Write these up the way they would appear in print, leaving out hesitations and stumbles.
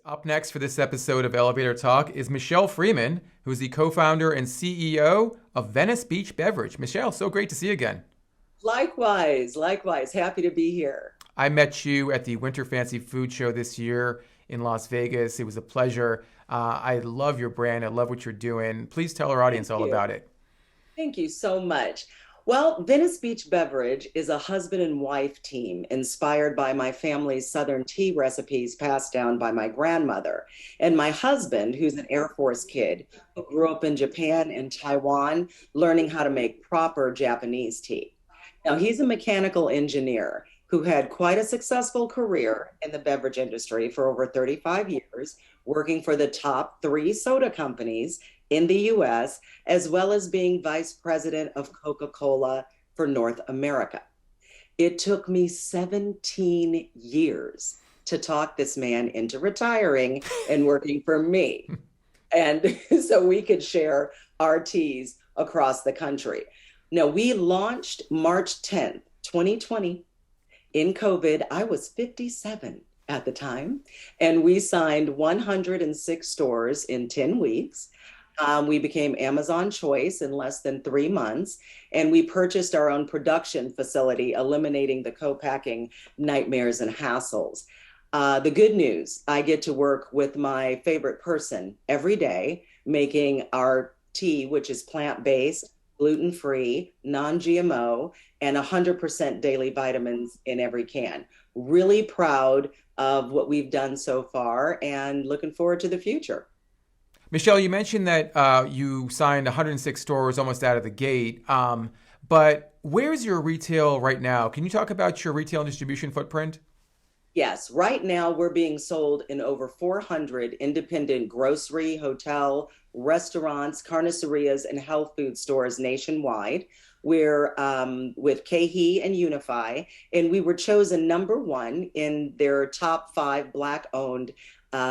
Up next for this episode of Elevator Talk is Michele Freeman, who's the co-founder and CEO of Venice Beach Beverage. Michele, so great to see you again. Likewise, likewise. Happy to be here. I met you at the Winter Fancy Food Show this year in Las Vegas. It was a pleasure. I love your brand. I love what you're doing. Please tell our Thank audience all you. about it. Thank you so much. Well, Venice Beach Beverage is a husband and wife team inspired by my family's Southern tea recipes passed down by my grandmother. And my husband, who's an Air Force kid who grew up in Japan and Taiwan, learning how to make proper Japanese tea. Now, he's a mechanical engineer who had quite a successful career in the beverage industry for over 35 years, working for the top three soda companies in the US, as well as being vice president of Coca-Cola for North America. It took me 17 years to talk this man into retiring and working for me. And so we could share our teas across the country. Now, we launched March 10th, 2020 in COVID. I was 57 at the time, and we signed 106 stores in 10 weeks. We became Amazon Choice in less than 3 months, and we purchased our own production facility, eliminating the co-packing nightmares and hassles. The good news, I get to work with my favorite person every day, making our tea, which is plant-based, gluten-free, non-GMO, and 100% daily vitamins in every can. Really proud of what we've done so far and looking forward to the future. Michele, you mentioned that you signed 106 stores almost out of the gate. But where's your retail right now? Can you talk about your retail and distribution footprint? Yes, right now we're being sold in over 400 independent grocery, hotel, restaurants, carnicerias, and health food stores nationwide. We're with KeHE and Unify, and we were chosen number one in their top five Black-owned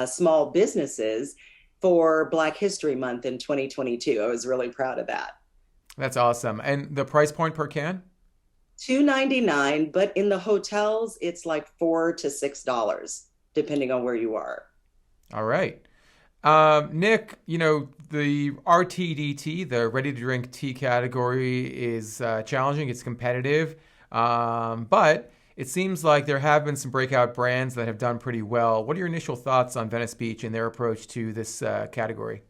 small businesses for Black History Month in 2022. I was really proud of that. That's awesome. And the price point per can? 2.99, but in the hotels it's like $4 to $6 depending on where you are. All right. Nick, the RTD, the ready to drink tea category is challenging. It's competitive. But it seems like there have been some breakout brands that have done pretty well. What are your initial thoughts on Venice Beach and their approach to this category?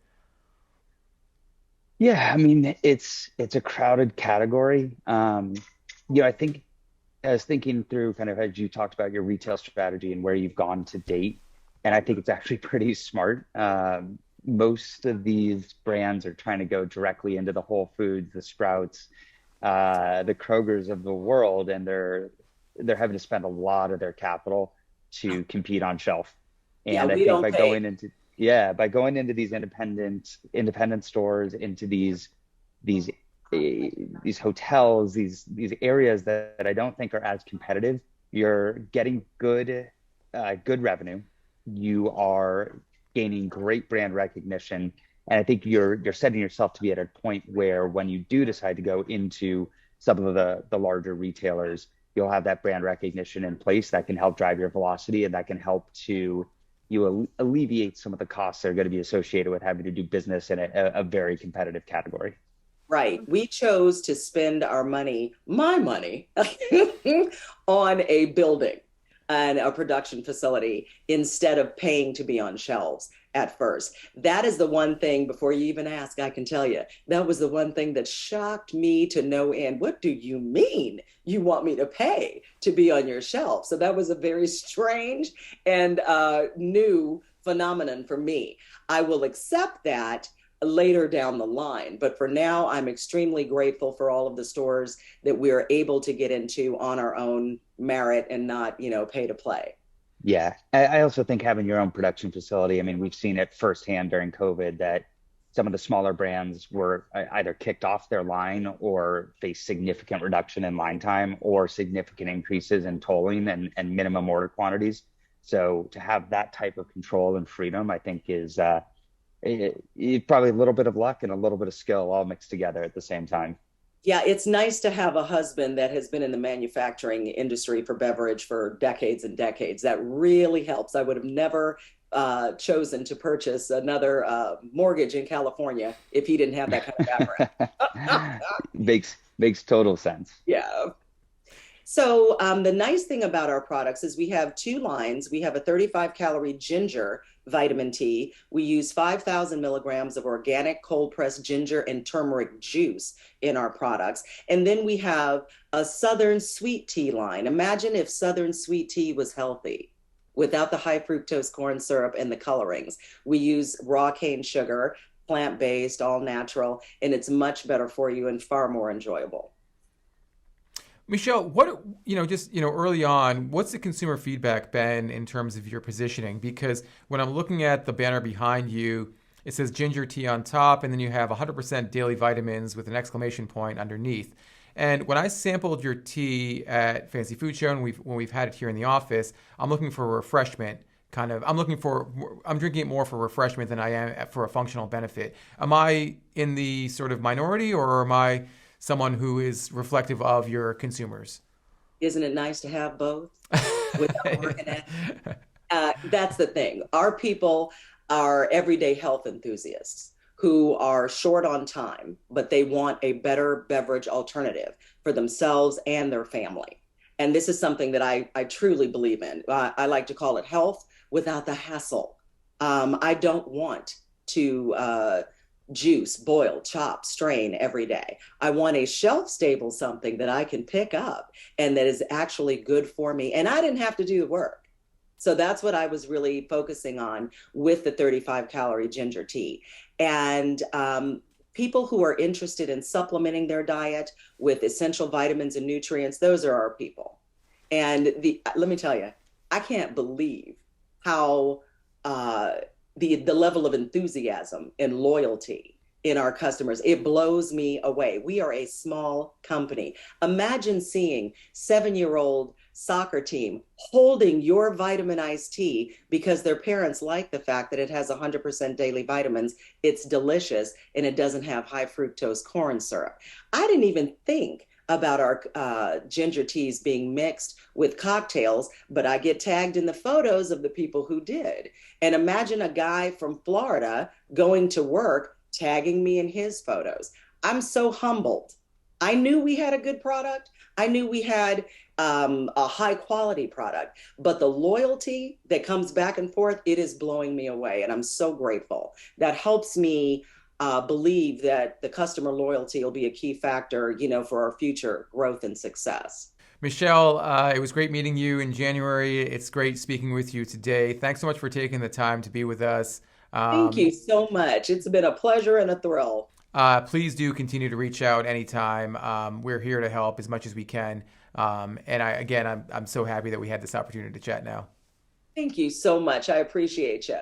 Yeah, I mean it's a crowded category. I think I was thinking through kind of as you talked about your retail strategy and where you've gone to date, and I think it's actually pretty smart. Most of these brands are trying to go directly into the Whole Foods, the Sprouts, the Krogers of the world, and they're having to spend a lot of their capital to compete on shelf. Yeah, And I we think don't by pay. going into yeah, by going into these independent stores, into these these hotels, these areas that I don't think are as competitive, you're getting good revenue. You are gaining great brand recognition, and I think you're setting yourself to be at a point where when you do decide to go into some of the larger retailers, you'll have that brand recognition in place that can help drive your velocity, and that can help to alleviate some of the costs that are going to be associated with having to do business in a very competitive category. Right. We chose to spend our money, my money, on a building and a production facility instead of paying to be on shelves at first. That is the one thing, before you even ask, I can tell you, that was the one thing that shocked me to no end. What do you mean you want me to pay to be on your shelf? So that was a very strange and new phenomenon for me. I will accept that later down the line. But for now, I'm extremely grateful for all of the stores that we're able to get into on our own merit and not, pay to play. Yeah, I also think having your own production facility, I mean, we've seen it firsthand during COVID that some of the smaller brands were either kicked off their line or faced significant reduction in line time or significant increases in tolling and minimum order quantities. So to have that type of control and freedom, I think is probably a little bit of luck and a little bit of skill all mixed together at the same time. Yeah, it's nice to have a husband that has been in the manufacturing industry for beverage for decades and decades. That really helps. I would have never chosen to purchase another mortgage in California if he didn't have that kind of background. Makes total sense. Yeah. So the nice thing about our products is we have two lines. We have a 35-calorie ginger vitamin T. We use 5,000 milligrams of organic cold pressed ginger and turmeric juice in our products. And then we have a Southern sweet tea line. Imagine if Southern sweet tea was healthy without the high fructose corn syrup and the colorings. We use raw cane sugar, plant-based, all natural, and it's much better for you and far more enjoyable. Michele, early on, what's the consumer feedback been in terms of your positioning? Because when I'm looking at the banner behind you, it says ginger tea on top, and then you have 100% daily vitamins with an exclamation point underneath. And when I sampled your tea at Fancy Food Show, and when we've had it here in the office, I'm looking for a refreshment. I'm drinking it more for refreshment than I am for a functional benefit. Am I in the sort of minority, or am I someone who is reflective of your consumers? Isn't it nice to have both without working at it? That's the thing. Our people are everyday health enthusiasts who are short on time, but they want a better beverage alternative for themselves and their family. And this is something that I truly believe in. I like to call it health without the hassle. I don't want to juice, boil, chop, strain every day. I want a shelf stable something that I can pick up and that is actually good for me. And I didn't have to do the work. So that's what I was really focusing on with the 35-calorie ginger tea. And people who are interested in supplementing their diet with essential vitamins and nutrients, those are our people. And let me tell you, I can't believe how the level of enthusiasm and loyalty in our customers. It blows me away. We are a small company. Imagine seeing 7-year-old soccer team holding your vitaminized tea because their parents like the fact that it has 100% daily vitamins. It's delicious and it doesn't have high fructose corn syrup. I didn't even think about our ginger teas being mixed with cocktails, but I get tagged in the photos of the people who did. And imagine a guy from Florida going to work tagging me in his photos. I'm so humbled. I knew we had a good product. I knew we had a high quality product, but the loyalty that comes back and forth, it is blowing me away. And I'm so grateful. That helps me believe that the customer loyalty will be a key factor, for our future growth and success. Michele, it was great meeting you in January. It's great speaking with you today. Thanks so much for taking the time to be with us. Thank you so much. It's been a pleasure and a thrill. Please do continue to reach out anytime. We're here to help as much as we can. And I'm so happy that we had this opportunity to chat now. Thank you so much. I appreciate you.